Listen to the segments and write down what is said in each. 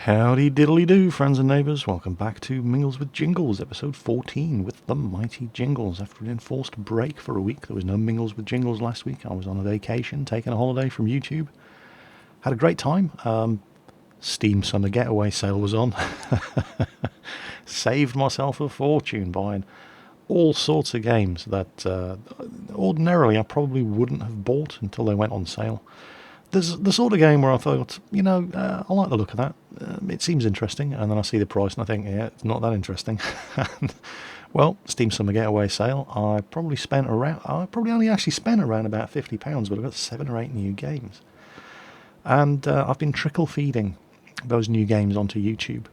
Howdy diddly do, friends and neighbours. Welcome back to Mingles with Jingles, episode 14 with the mighty Jingles. After an enforced break for a week, there was no Mingles with Jingles last week. I was on a vacation, taking a holiday from YouTube. Had a great time. Steam Summer Getaway sale was on. Saved myself a fortune buying all sorts of games that ordinarily I probably wouldn't have bought until they went on sale. There's the sort of game where I thought, I like the look of that. It seems interesting. And then I see the price and I think, yeah, it's not that interesting. Well, Steam Summer Getaway sale, I probably only actually spent around about £50, but I got 7 or 8 new games. And I've been trickle feeding those new games onto YouTube.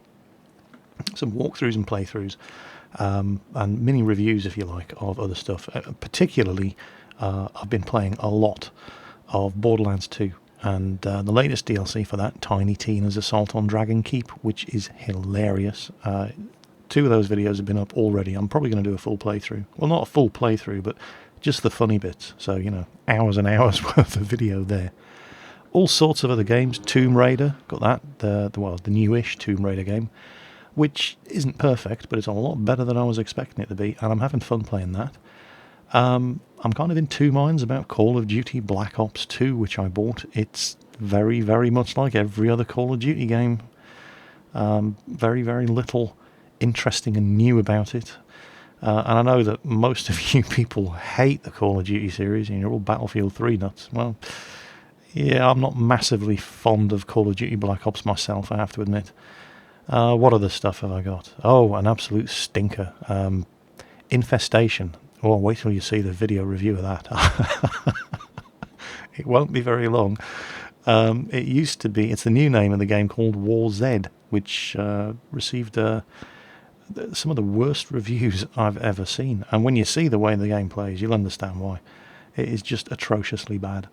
Some walkthroughs and playthroughs, and mini reviews, if you like, of other stuff. Particularly, I've been playing a lot of Borderlands 2. And the latest DLC for that, Tiny Tina's Assault on Dragon Keep, which is hilarious. 2 of those videos have been up already. I'm probably going to do a full playthrough. Well, not a full playthrough, but just the funny bits. So, hours and hours worth of video there. All sorts of other games. Tomb Raider, got that. The newish Tomb Raider game, which isn't perfect, but it's a lot better than I was expecting it to be, and I'm having fun playing that. I'm kind of in two minds about Call of Duty Black Ops 2, which I bought. It's very, very much like every other Call of Duty game. Very, very little interesting and new about it. And I know that most of you people hate the Call of Duty series, and you're all Battlefield 3 nuts. Well, yeah, I'm not massively fond of Call of Duty Black Ops myself, I have to admit. What other stuff have I got? Oh, an absolute stinker. Infestation. Oh, wait till you see the video review of that. It won't be very long. It used to be, it's the new name of the game called War Z, which received some of the worst reviews I've ever seen. And when you see the way the game plays, you'll understand why. It is just atrociously bad.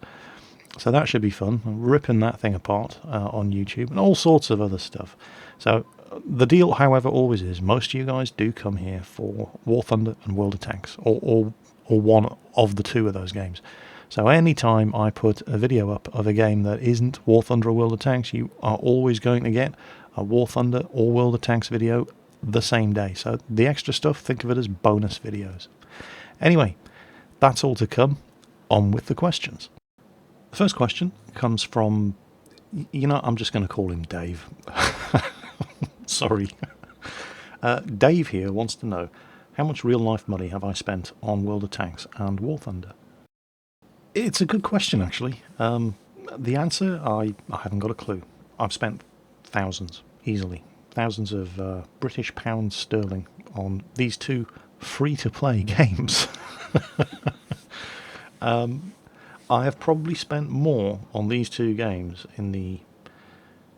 So that should be fun. I'm ripping that thing apart on YouTube and all sorts of other stuff. So the deal, however, always is, most of you guys do come here for War Thunder and World of Tanks, or one of the 2 of those games. So any time I put a video up of a game that isn't War Thunder or World of Tanks, you are always going to get a War Thunder or World of Tanks video the same day. So the extra stuff, think of it as bonus videos. Anyway, that's all to come. On with the questions. The first question comes from, I'm just going to call him Dave. Sorry. Dave here wants to know, how much real-life money have I spent on World of Tanks and War Thunder? It's a good question, actually. The answer, I haven't got a clue. I've spent thousands, easily. Thousands of British pounds sterling on these 2 free-to-play games. I have probably spent more on these 2 games in the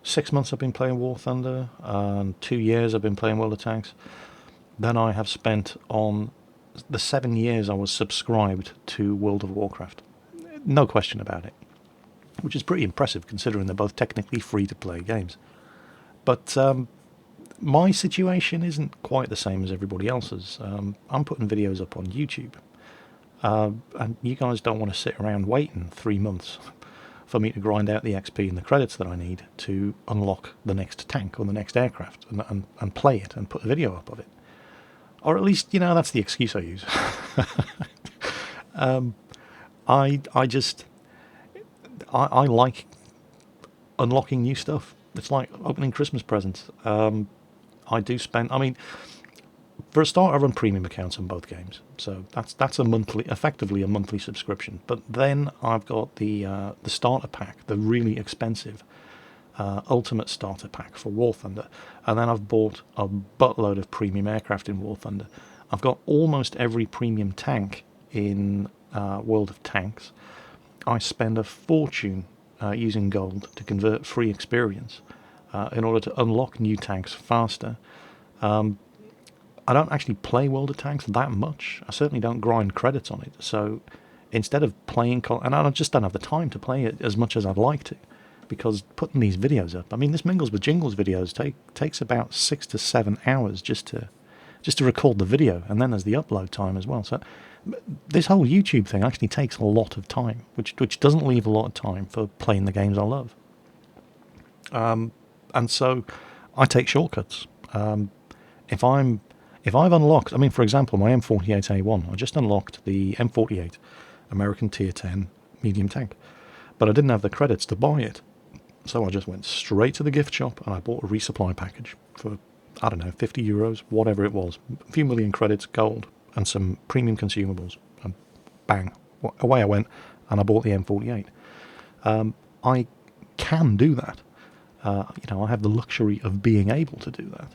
6 months I've been playing War Thunder and 2 years I've been playing World of Tanks than I have spent on the 7 years I was subscribed to World of Warcraft. No question about it. Which is pretty impressive considering they're both technically free-to-play games. But my situation isn't quite the same as everybody else's. I'm putting videos up on YouTube. And you guys don't want to sit around waiting 3 months for me to grind out the XP and the credits that I need to unlock the next tank or the next aircraft and play it and put a video up of it. Or at least, that's the excuse I use. I like unlocking new stuff. It's like opening Christmas presents. I do spend, for a start, I run premium accounts on both games, so that's effectively a monthly subscription. But then I've got the starter pack, the really expensive ultimate starter pack for War Thunder, and then I've bought a buttload of premium aircraft in War Thunder. I've got almost every premium tank in World of Tanks. I spend a fortune using gold to convert free experience in order to unlock new tanks faster. I don't actually play World of Tanks that much. I certainly don't grind credits on it. So instead of playing, and I just don't have the time to play it as much as I'd like to, because putting these videos up, this Mingles with Jingles videos takes about 6 to 7 hours just to record the video, and then there's the upload time as well. So this whole YouTube thing actually takes a lot of time, which doesn't leave a lot of time for playing the games I love. And so I take shortcuts. If I'm if I've unlocked, I mean, for example, my M48A1, I just unlocked the M48 American Tier 10 medium tank, but I didn't have the credits to buy it, so I just went straight to the gift shop and I bought a resupply package for, I don't know, €50, whatever it was, a few million credits, gold, and some premium consumables, and bang, away I went, and I bought the M48. I can do that. I have the luxury of being able to do that.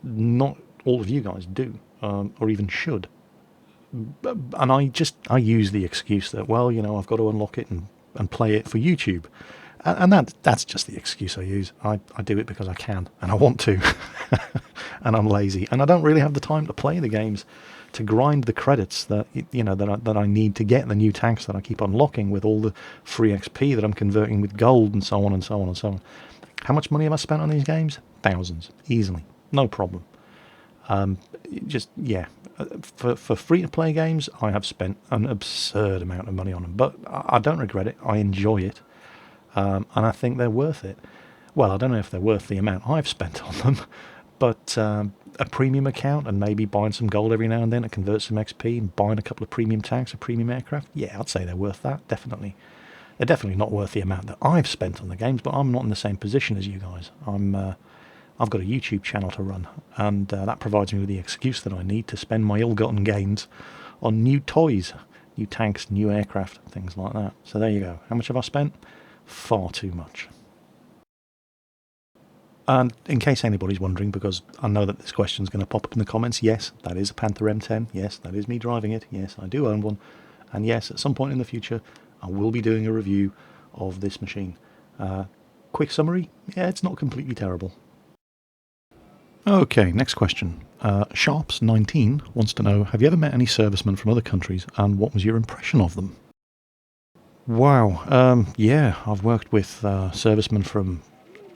Not all of you guys do, or even should. And I use the excuse that, well, I've got to unlock it and play it for YouTube. And that's just the excuse I use. I do it because I can, and I want to, and I'm lazy, and I don't really have the time to play the games, to grind the credits that I need to get the new tanks that I keep unlocking with all the free XP that I'm converting with gold and so on and so on and so on. How much money have I spent on these games? Thousands, easily, no problem. For free-to-play games, I have spent an absurd amount of money on them, but I don't regret it. I enjoy it, and I think they're worth it. Well, I don't know if they're worth the amount I've spent on them, but a premium account and maybe buying some gold every now and then to convert some XP and buying a couple of premium tanks, a premium aircraft, yeah, I'd say they're worth that, definitely. They're definitely not worth the amount that I've spent on the games, but I'm not in the same position as you guys. I've got a YouTube channel to run, and that provides me with the excuse that I need to spend my ill-gotten gains on new toys, new tanks, new aircraft, things like that. So there you go. How much have I spent? Far too much. And in case anybody's wondering, because I know that this question's going to pop up in the comments, yes, that is a Panther M10. Yes, that is me driving it. Yes, I do own one. And yes, at some point in the future, I will be doing a review of this machine. Quick summary, yeah, it's not completely terrible. Okay, next question. Sharps19 wants to know, have you ever met any servicemen from other countries, and what was your impression of them? Wow, yeah, I've worked with servicemen from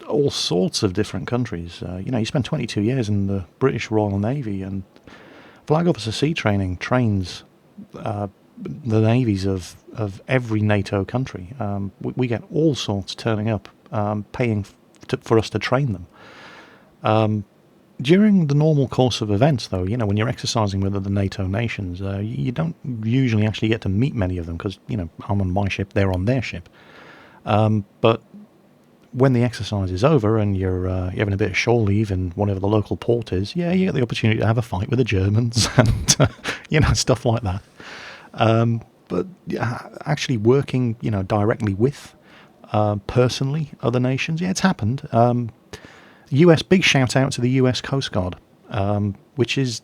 all sorts of different countries. You spend 22 years in the British Royal Navy, and Flag Officer Sea Training trains the navies of every NATO country. We get all sorts turning up, paying for us to train them. During the normal course of events, though, when you're exercising with other NATO nations, you don't usually actually get to meet many of them because, I'm on my ship, they're on their ship. But when the exercise is over and you're having a bit of shore leave in whatever the local port is, yeah, you get the opportunity to have a fight with the Germans and, stuff like that. But actually working, directly with, personally, other nations, yeah, it's happened. Big shout out to the US Coast Guard, which is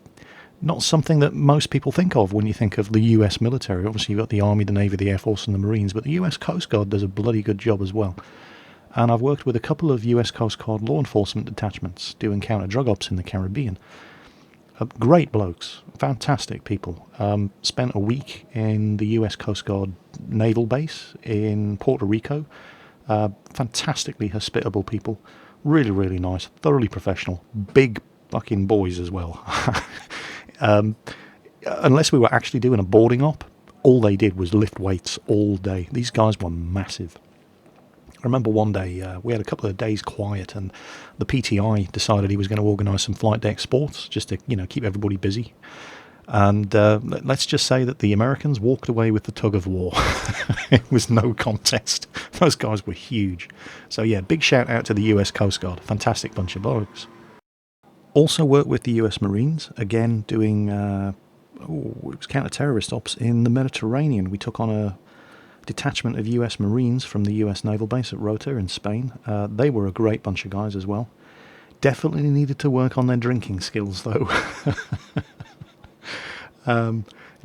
not something that most people think of when you think of the US military. Obviously, you've got the Army, the Navy, the Air Force, and the Marines, but the US Coast Guard does a bloody good job as well. And I've worked with a couple of US Coast Guard law enforcement detachments doing counter-drug ops in the Caribbean. Great blokes, fantastic people. Spent a week in the US Coast Guard naval base in Puerto Rico. Fantastically hospitable people. Really, really nice, thoroughly professional, big fucking boys as well. Unless we were actually doing a boarding op, all they did was lift weights all day. These guys were massive. I remember one day we had a couple of days quiet, and the PTI decided he was going to organise some flight deck sports just to keep everybody busy. And let's just say that the Americans walked away with the tug of war. It was no contest. Those guys were huge. So yeah, big shout out to the US Coast Guard. Fantastic bunch of blokes. Also worked with the US Marines, again doing it was counter-terrorist ops in the Mediterranean. We took on a detachment of US Marines from the US Naval Base at Rota in Spain. They were a great bunch of guys as well. Definitely needed to work on their drinking skills though.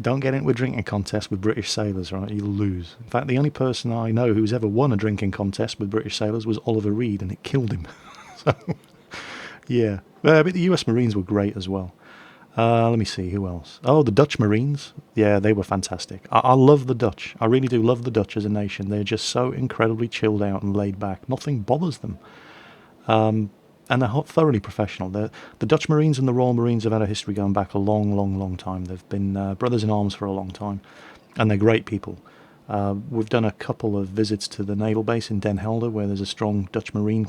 Don't get into a drinking contest with British sailors, right? You'll lose. In fact, the only person I know who's ever won a drinking contest with British sailors was Oliver Reed, and it killed him. So, yeah. But the US Marines were great as well. Let me see, who else? Oh, the Dutch Marines. Yeah, they were fantastic. I love the Dutch. I really do love the Dutch as a nation. They're just so incredibly chilled out and laid back. Nothing bothers them. And they're thoroughly professional. The Dutch Marines and the Royal Marines have had a history going back a long, long, long time. They've been brothers in arms for a long time, and they're great people. We've done a couple of visits to the naval base in Den Helder, where there's a strong Dutch Marine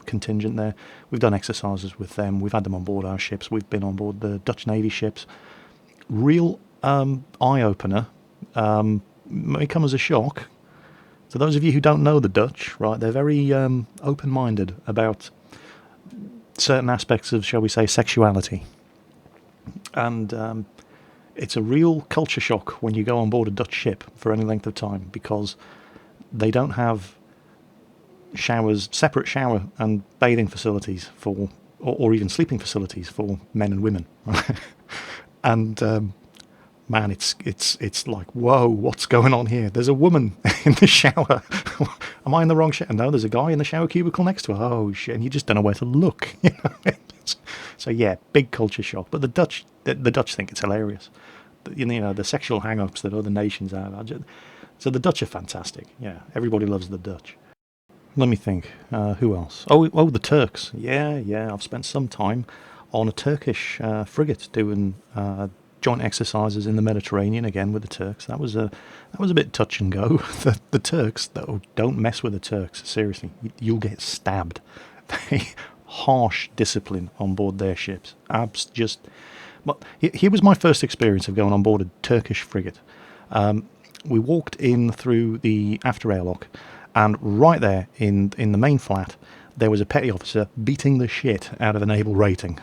contingent there. We've done exercises with them. We've had them on board our ships. We've been on board the Dutch Navy ships. Real eye-opener. May come as a shock to those of you who don't know the Dutch, right? They're very open-minded about certain aspects of, shall we say, sexuality. And it's a real culture shock when you go on board a Dutch ship for any length of time, because they don't have showers, separate shower and bathing facilities for, or even sleeping facilities for men and women. And man, it's like, whoa, what's going on here? There's a woman in the shower. Am I in the wrong shower? No, there's a guy in the shower cubicle next to her. Oh shit! And you just don't know where to look. So yeah, big culture shock. But the Dutch think it's hilarious. You know, the sexual hang-ups that other nations have. So the Dutch are fantastic. Yeah, everybody loves the Dutch. Let me think. Who else? Oh, the Turks. Yeah. I've spent some time on a Turkish frigate doing joint exercises in the Mediterranean again with the Turks. That was a bit touch and go. The Turks, though, don't mess with the Turks. Seriously, you'll get stabbed. They harsh discipline on board their ships. But here was my first experience of going on board a Turkish frigate. We walked in through the after airlock, and right there in the main flat, there was a petty officer beating the shit out of a naval rating.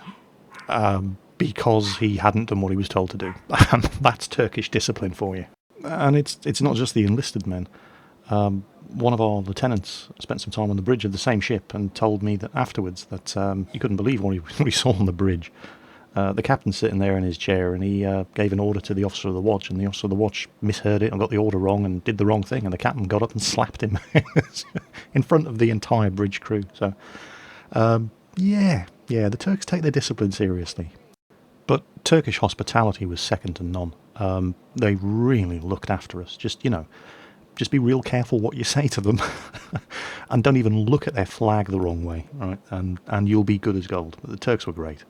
Because he hadn't done what he was told to do. And that's Turkish discipline for you. And it's not just the enlisted men. One of our lieutenants spent some time on the bridge of the same ship and told me that afterwards that he couldn't believe what he saw on the bridge. The captain's sitting there in his chair, and he gave an order to the officer of the watch, and the officer of the watch misheard it and got the order wrong and did the wrong thing, and the captain got up and slapped him in front of the entire bridge crew. So, yeah, the Turks take their discipline seriously. But Turkish hospitality was second to none. They really looked after us. Just be real careful what you say to them. And don't even look at their flag the wrong way, right? And you'll be good as gold. But the Turks were great.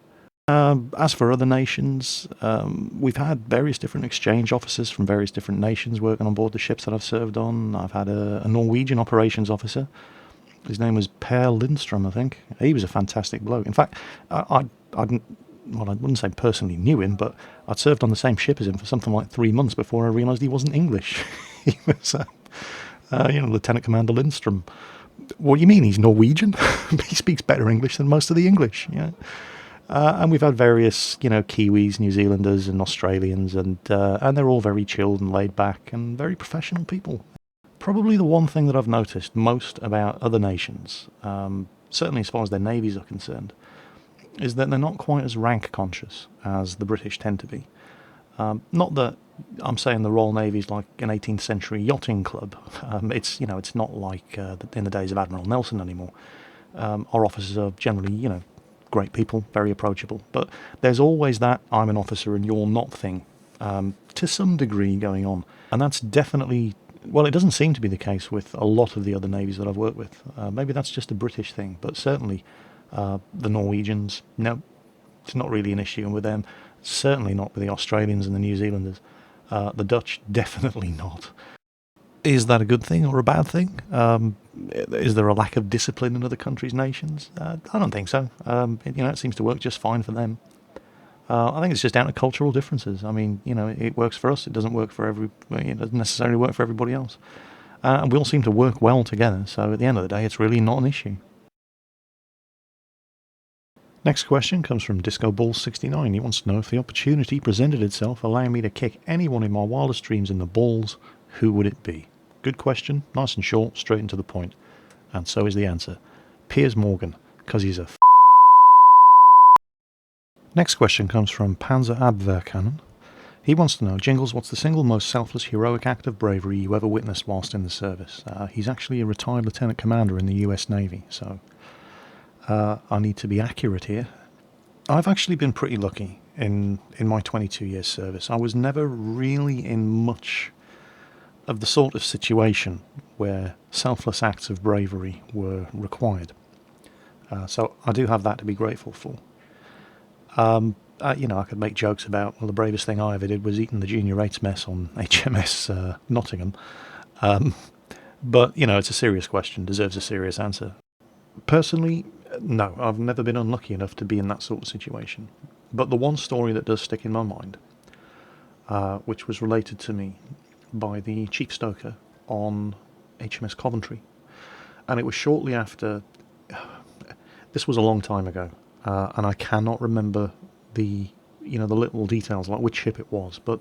As for other nations, we've had various different exchange officers from various different nations working on board the ships that I've served on. I've had a Norwegian operations officer. His name was Per Lindström, I think. He was a fantastic bloke. In fact, I wouldn't say personally knew him, but I'd served on the same ship as him for something like 3 months before I realised he wasn't English. He was, Lieutenant Commander Lindström. What do you mean he's Norwegian? He speaks better English than most of the English. Yeah. And we've had various, Kiwis, New Zealanders, and Australians, and they're all very chilled and laid back and very professional people. Probably the one thing that I've noticed most about other nations, certainly as far as their navies are concerned, is that they're not quite as rank conscious as the British tend to be. Not that I'm saying the Royal Navy's like an 18th century yachting club. It's not like in the days of Admiral Nelson anymore. Our officers are generally, great people, very approachable. But there's always that I'm an officer and you're not thing, to some degree going on. And that's definitely, well, it doesn't seem to be the case with a lot of the other navies that I've worked with. Maybe that's just a British thing, but certainly the Norwegians, no, it's not really an issue with them. Certainly not with the Australians and the New Zealanders. The Dutch, definitely not. Is that a good thing or a bad thing? Is there a lack of discipline in other countries' nations? I don't think so. It seems to work just fine for them. I think it's just down to cultural differences. I mean, it works for us. It doesn't work for it doesn't necessarily work for everybody else. And we all seem to work well together. So at the end of the day, it's really not an issue. Next question comes from Disco Ball 69. He wants to know if the opportunity presented itself allowing me to kick anyone in my wildest dreams in the balls, who would it be? Good question, nice and short, straight and to the point. And so is the answer. Piers Morgan, because he's a Next question comes from Panzer Abwehrkannon. He wants to know, Jingles, what's the single most selfless heroic act of bravery you ever witnessed whilst in the service? He's actually a retired lieutenant commander in the US Navy, so I need to be accurate here. I've actually been pretty lucky in my 22 years service. I was never really in much of the sort of situation where selfless acts of bravery were required. So I do have that to be grateful for. I could make jokes about, well, the bravest thing I ever did was eating the junior rates mess on HMS Nottingham. But, it's a serious question, deserves a serious answer. Personally, no, I've never been unlucky enough to be in that sort of situation. But the one story that does stick in my mind, which was related to me by the chief stoker on HMS Coventry, and it was shortly after. This was a long time ago, and I cannot remember the little details like which ship it was, but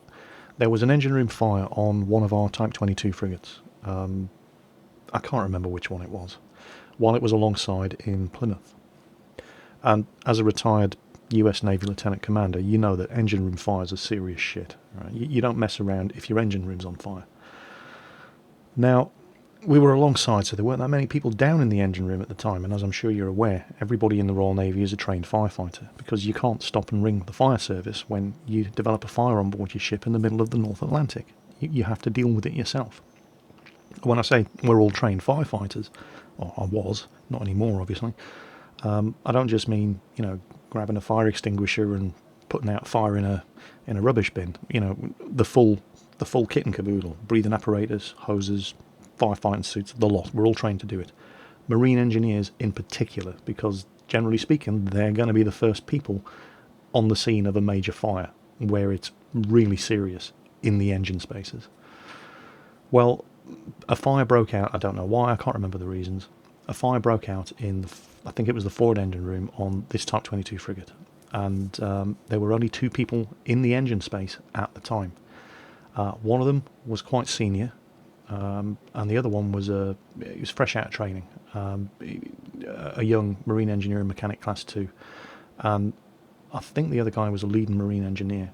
there was an engine room fire on one of our Type 22 frigates. I can't remember which one it was, while it was alongside in Plymouth. And as a retired US Navy Lieutenant Commander, you know that engine room fires are serious shit. Right? You don't mess around if your engine room's on fire. Now, we were alongside, so there weren't that many people down in the engine room at the time, and as I'm sure you're aware, everybody in the Royal Navy is a trained firefighter, because you can't stop and ring the fire service when you develop a fire on board your ship in the middle of the North Atlantic. You have to deal with it yourself. When I say we're all trained firefighters, or I was, not anymore obviously, I don't just mean, grabbing a fire extinguisher and putting out fire in a rubbish bin. The full kit and caboodle, breathing apparatus, hoses, firefighting suits, the lot. We're all trained to do it. Marine engineers in particular, because generally speaking, they're going to be the first people on the scene of a major fire where it's really serious in the engine spaces. Well, a fire broke out. I don't know why. I can't remember the reasons. A fire broke out in, I think it was the forward engine room on this Type 22 frigate. And there were only two people in the engine space at the time. One of them was quite senior, and the other one was he was fresh out of training, a young marine engineer in mechanic class 2. And I think the other guy was a leading marine engineer.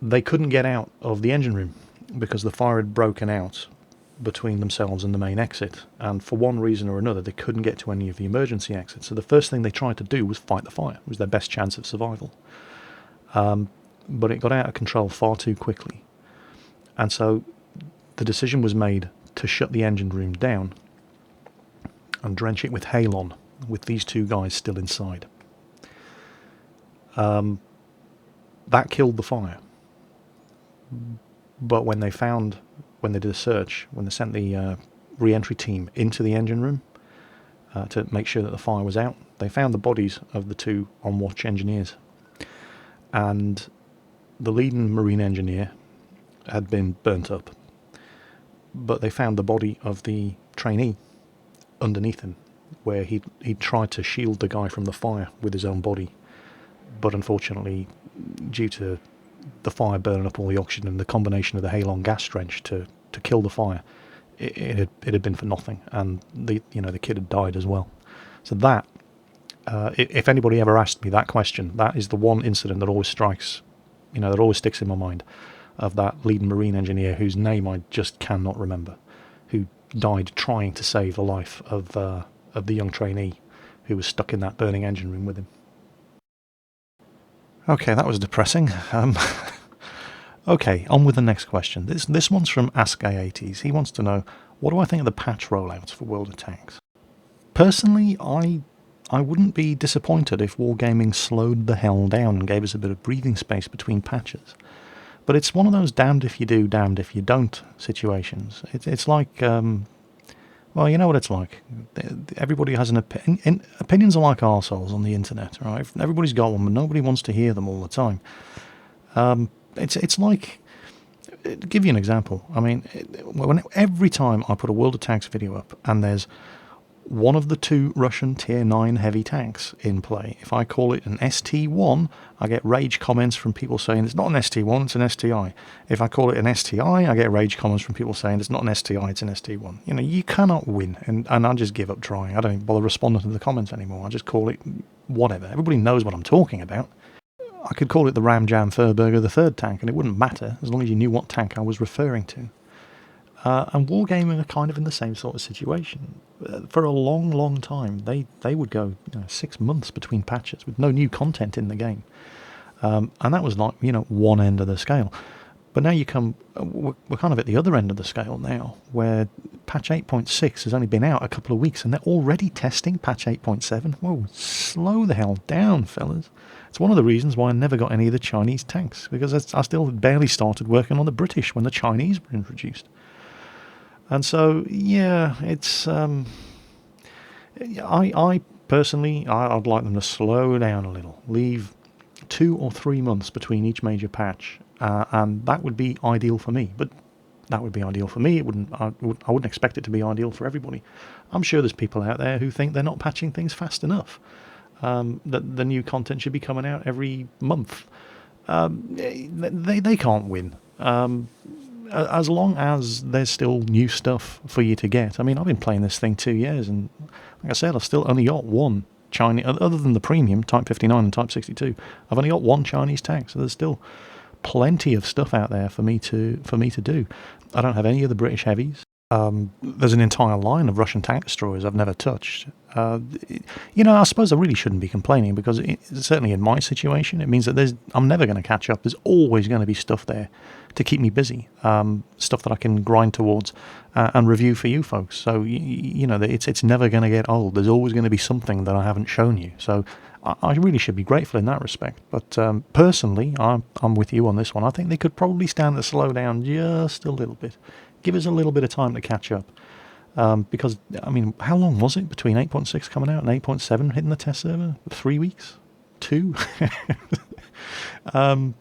They couldn't get out of the engine room because the fire had broken out between themselves and the main exit, and for one reason or another they couldn't get to any of the emergency exits. So the first thing they tried to do was fight the fire. It was their best chance of survival. But it got out of control far too quickly, and so the decision was made to shut the engine room down and drench it with halon, with these two guys still inside. That killed the fire. But when they did a search, when they sent the re-entry team into the engine room to make sure that the fire was out, they found the bodies of the two on-watch engineers. And the leading marine engineer had been burnt up, but they found the body of the trainee underneath him, where he'd tried to shield the guy from the fire with his own body, but unfortunately, due to the fire burning up all the oxygen and the combination of the halon gas drench to kill the fire, it had been for nothing, and the kid had died as well. So that, if anybody ever asked me that question, that is the one incident that always strikes, that always sticks in my mind, of that leading marine engineer whose name I just cannot remember, who died trying to save the life of the young trainee who was stuck in that burning engine room with him. Okay, that was depressing. Okay, on with the next question. This one's from AskA80s. He wants to know, what do I think of the patch rollouts for World of Tanks? Personally, I wouldn't be disappointed if wargaming slowed the hell down and gave us a bit of breathing space between patches. But it's one of those damned if you do, damned if you don't situations. It's like, well, you know what it's like. Everybody has an opinion. Opinions are like arseholes on the internet, right? Everybody's got one, but nobody wants to hear them all the time. It's like, to give you an example, I mean, every time I put a World of Tanks video up and there's one of the two Russian Tier 9 heavy tanks in play, if I call it an ST1, I get rage comments from people saying it's not an ST1, it's an STI. If I call it an STI, I get rage comments from people saying it's not an STI, it's an ST1. You cannot win, and I just give up trying. I don't even bother responding to the comments anymore. I just call it whatever. Everybody knows what I'm talking about. I could call it the Ram Jam Furburger the third tank, and it wouldn't matter as long as you knew what tank I was referring to. And wargaming are kind of in the same sort of situation. For a long, long time, they would go 6 months between patches with no new content in the game. And that was like, one end of the scale. But now we're kind of at the other end of the scale now, where patch 8.6 has only been out a couple of weeks, and they're already testing patch 8.7. Whoa, slow the hell down, fellas. It's one of the reasons why I never got any of the Chinese tanks, because I still barely started working on the British when the Chinese were introduced. And so, yeah, it's... I personally, I'd like them to slow down a little. Leave 2 or 3 months between each major patch, and that would be ideal for me. But that would be ideal for me. I wouldn't expect it to be ideal for everybody. I'm sure there's people out there who think they're not patching things fast enough. That the new content should be coming out every month. They can't win. As long as there's still new stuff for you to get. I mean, I've been playing this thing 2 years, and like I said, I've still only got one Chinese, other than the premium Type 59 and Type 62. I've only got one Chinese tank, so there's still plenty of stuff out there for me to do. I don't have any of the British heavies. There's an entire line of Russian tank destroyers I've never touched. I suppose I really shouldn't be complaining, because certainly in my situation, it means that I'm never going to catch up. There's always going to be stuff there to keep me busy, stuff that I can grind towards and review for you folks. So, it's never going to get old. There's always going to be something that I haven't shown you. So I really should be grateful in that respect. But personally, I'm with you on this one. I think they could probably stand to slow down just a little bit. Give us a little bit of time to catch up. Because, I mean, how long was it between 8.6 coming out and 8.7 hitting the test server? 3 weeks? 2?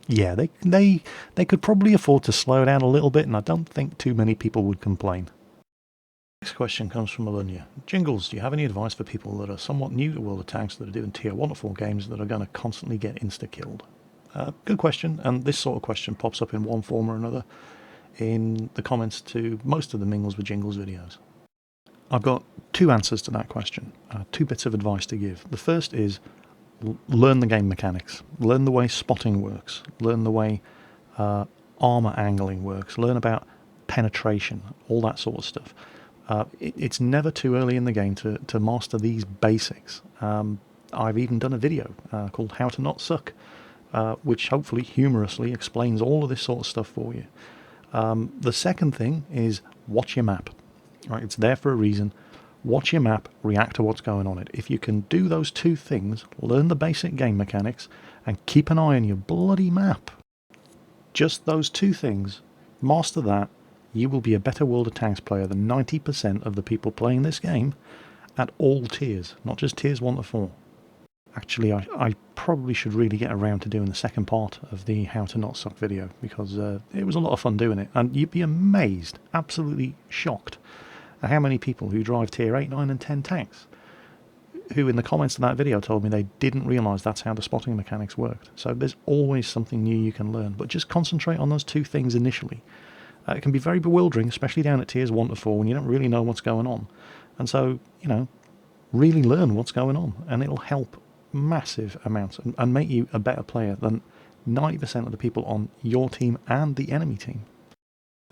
Yeah, they could probably afford to slow down a little bit, and I don't think too many people would complain. Next question comes from Alunya. Jingles, do you have any advice for people that are somewhat new to World of Tanks, that are doing tier 1 to 4 games, that are going to constantly get insta-killed? Good question, and this sort of question pops up in one form or another in the comments to most of the Mingles with Jingles videos. I've got 2 answers to that question, 2 bits of advice to give. The first is learn the game mechanics, learn the way spotting works, learn the way armor angling works, learn about penetration, all that sort of stuff. It's never too early in the game to master these basics. I've even done a video called How to Not Suck, which hopefully humorously explains all of this sort of stuff for you. The second thing is watch your map. Right, it's there for a reason. Watch your map, react to what's going on it. If you can do those 2 things, learn the basic game mechanics, and keep an eye on your bloody map, just those 2 things, master that, you will be a better World of Tanks player than 90% of the people playing this game at all tiers, not just tiers 1 to 4. Actually, I probably should really get around to doing the second part of the How to Not Suck video, because it was a lot of fun doing it, and you'd be amazed, absolutely shocked, at how many people who drive tier 8, 9 and 10 tanks, who in the comments of that video told me they didn't realise that's how the spotting mechanics worked. So there's always something new you can learn, but just concentrate on those 2 things initially. It can be very bewildering, especially down at tiers 1 to 4 when you don't really know what's going on. And so, really learn what's going on, and it'll help massive amounts and make you a better player than 90% of the people on your team and the enemy team.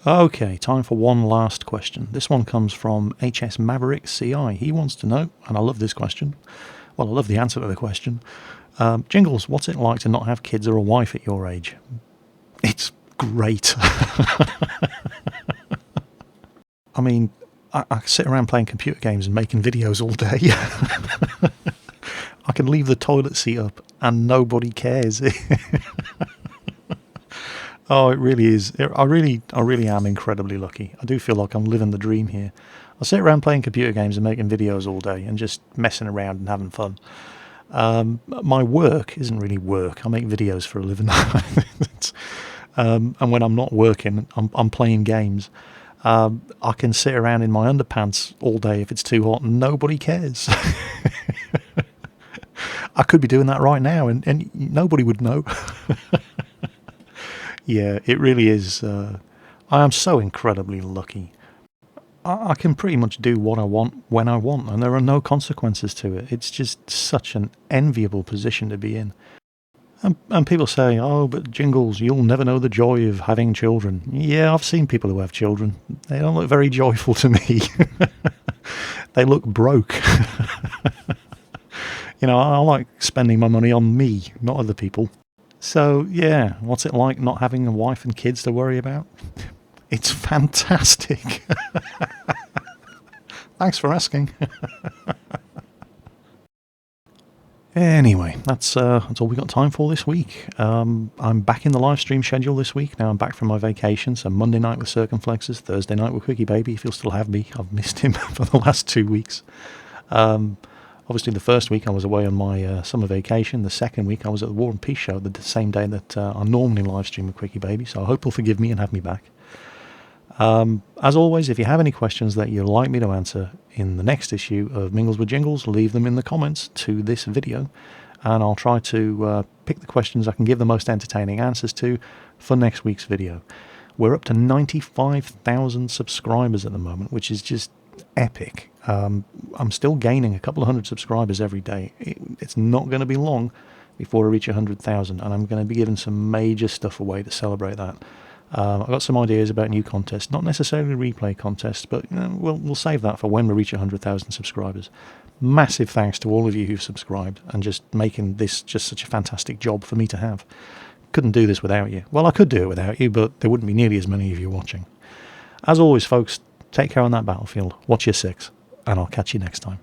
Okay, time for one last question. This one comes from HS Maverick CI. He wants to know, and I love this question. Well, I love the answer to the question. Jingles, what's it like to not have kids or a wife at your age? It's great. I mean, I sit around playing computer games and making videos all day. I can leave the toilet seat up and nobody cares. Oh, it really is. I really am incredibly lucky. I do feel like I'm living the dream here. I sit around playing computer games and making videos all day and just messing around and having fun. My work isn't really work. I make videos for a living. And when I'm not working, I'm playing games. I can sit around in my underpants all day if it's too hot and nobody cares. I could be doing that right now and nobody would know. Yeah, it really is. I am so incredibly lucky. I can pretty much do what I want when I want, and there are no consequences to it. It's just such an enviable position to be in. And people say, oh, but Jingles, you'll never know the joy of having children. Yeah, I've seen people who have children. They don't look very joyful to me. They look broke. I like spending my money on me, not other people. So, yeah, what's it like not having a wife and kids to worry about? It's fantastic. Thanks for asking. Anyway, that's all we got time for this week. I'm back in the live stream schedule this week. Now I'm back from my vacation, so Monday night with Circumflexes, Thursday night with Quickie Baby, if you'll still have me. I've missed him for the last 2 weeks. Obviously, the first week I was away on my summer vacation. The second week I was at the War and Peace show the same day that I normally live stream with Quickie Baby, so I hope you'll forgive me and have me back. As always, if you have any questions that you'd like me to answer in the next issue of Mingles with Jingles, leave them in the comments to this video, and I'll try to pick the questions I can give the most entertaining answers to for next week's video. We're up to 95,000 subscribers at the moment, which is just epic. I'm still gaining a couple of hundred subscribers every day. It's not going to be long before I reach 100,000, and I'm going to be giving some major stuff away to celebrate that. I've got some ideas about new contests, not necessarily replay contests, but we'll save that for when we reach 100,000 subscribers. Massive thanks to all of you who've subscribed and just making this just such a fantastic job for me to have. Couldn't do this without you. Well, I could do it without you, but there wouldn't be nearly as many of you watching. As always, folks, take care on that battlefield. Watch your six, and I'll catch you next time.